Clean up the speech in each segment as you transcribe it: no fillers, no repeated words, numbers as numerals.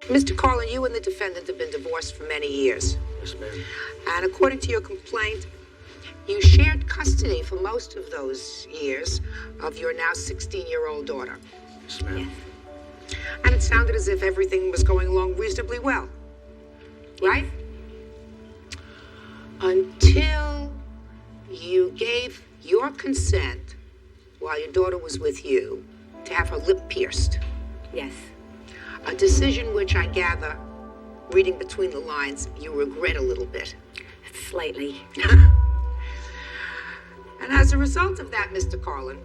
Mr. Carlin, you and the defendant have been divorced for many years. Yes, ma'am. And according to your complaint, you shared custody for most of those years of your now 16-year-old daughter. Yes, ma'am. And it sounded as if everything was going along reasonably well, right? Until you gave your consent while your daughter was with you to have her lip pierced. Yes. A decision which I gather, reading between the lines, you regret a little bit. Slightly. And as a result of that, Mr. Carlin,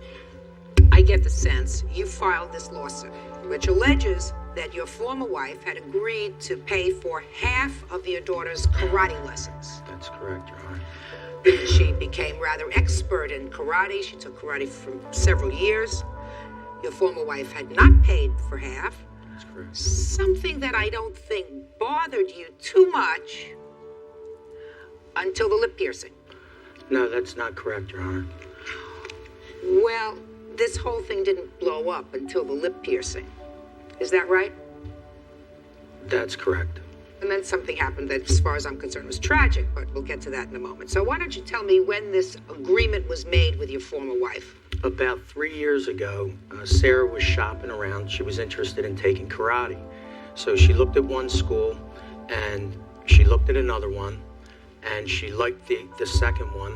I get the sense you filed this lawsuit, which alleges that your former wife had agreed to pay for half of your daughter's karate lessons. That's correct, Your Honor. She became rather expert in karate. She took karate for several years. Your former wife had not paid for half. That's correct. Something that I don't think bothered you too much until the lip piercing. No, that's not correct, Your Honor. Well, this whole thing didn't blow up until the lip piercing. Is that right? That's correct. And then something happened that, as far as I'm concerned, was tragic, but we'll get to that in a moment. So why don't you tell me when this agreement was made with your former wife? About 3 years ago, Sarah was shopping around. She was interested in taking karate. So she looked at one school, and she looked at another one, and she liked the second one.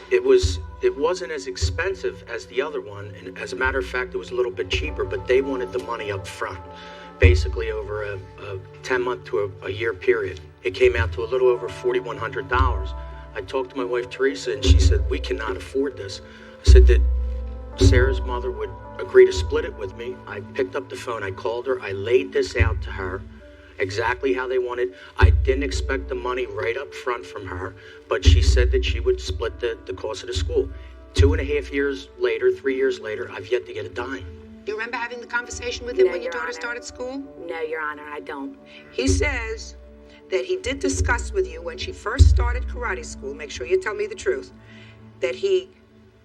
It wasn't as expensive as the other one, and as a matter of fact, it was a little bit cheaper, but they wanted the money up front, basically over a 10-month to a year period. It came out to a little over $4,100. I talked to my wife, Teresa, and she said, we cannot afford this. I said that Sarah's mother would agree to split it with me. I picked up the phone, I called her, I laid this out to her, exactly how they wanted. I didn't expect the money right up front from her, but she said that she would split the cost of the school. 2.5 years later, 3 years later, I've yet to get a dime. Do you remember having the conversation with him when your daughter started school? No, Your Honor, I don't. He says that he did discuss with you when she first started karate school, make sure you tell me the truth, that he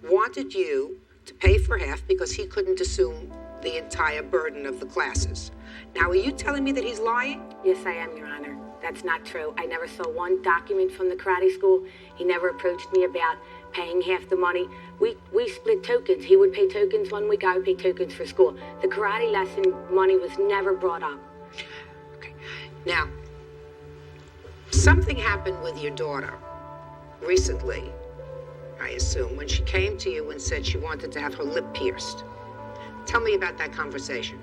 wanted you to pay for half because he couldn't assume the entire burden of the classes. Now, are you telling me that he's lying? Yes, I am, Your Honor. That's not true. I never saw one document from the karate school. He never approached me about paying half the money. We split tokens. He would pay tokens 1 week, I would pay tokens for school. The karate lesson money was never brought up. Okay. Now, something happened with your daughter recently, I assume, when she came to you and said she wanted to have her lip pierced. Tell me about that conversation.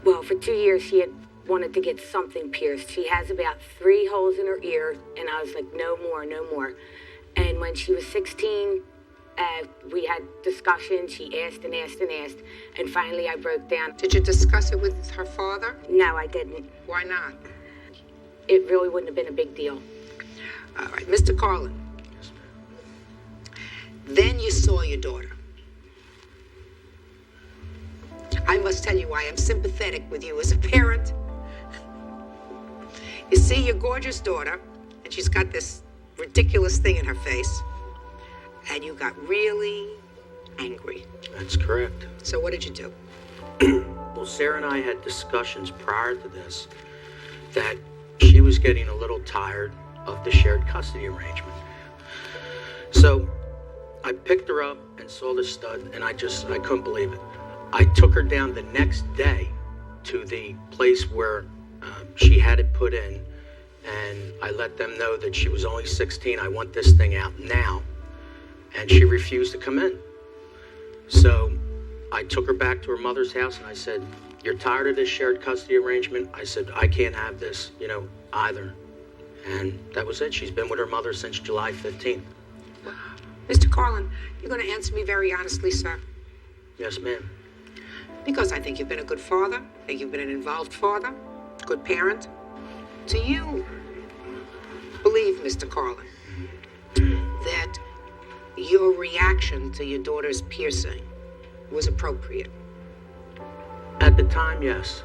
Well, for 2 years, she had wanted to get something pierced. She has about 3 holes in her ear, and I was like, no more, no more. And when she was 16, we had discussions. She asked and asked and asked, and finally I broke down. Did you discuss it with her father? No, I didn't. Why not? It really wouldn't have been a big deal. All right, Mr. Carlin. Then you saw your daughter. I must tell you, I am sympathetic with you as a parent. You see your gorgeous daughter, and she's got this ridiculous thing in her face, and you got really angry. That's correct. So what did you do? Well, Sarah and I had discussions prior to this that she was getting a little tired of the shared custody arrangement. So I picked her up and saw the stud, and I couldn't believe it. I took her down the next day to the place where she had it put in, and I let them know that she was only 16. I want this thing out now. And she refused to come in. So I took her back to her mother's house, and I said, you're tired of this shared custody arrangement? I said, I can't have this, either. And that was it. She's been with her mother since July 15th. Mr. Carlin, you're going to answer me very honestly, sir. Yes, ma'am. Because I think you've been a good father. I think you've been an involved father, good parent. Do you believe, Mr. Carlin, that your reaction to your daughter's piercing was appropriate? At the time, yes.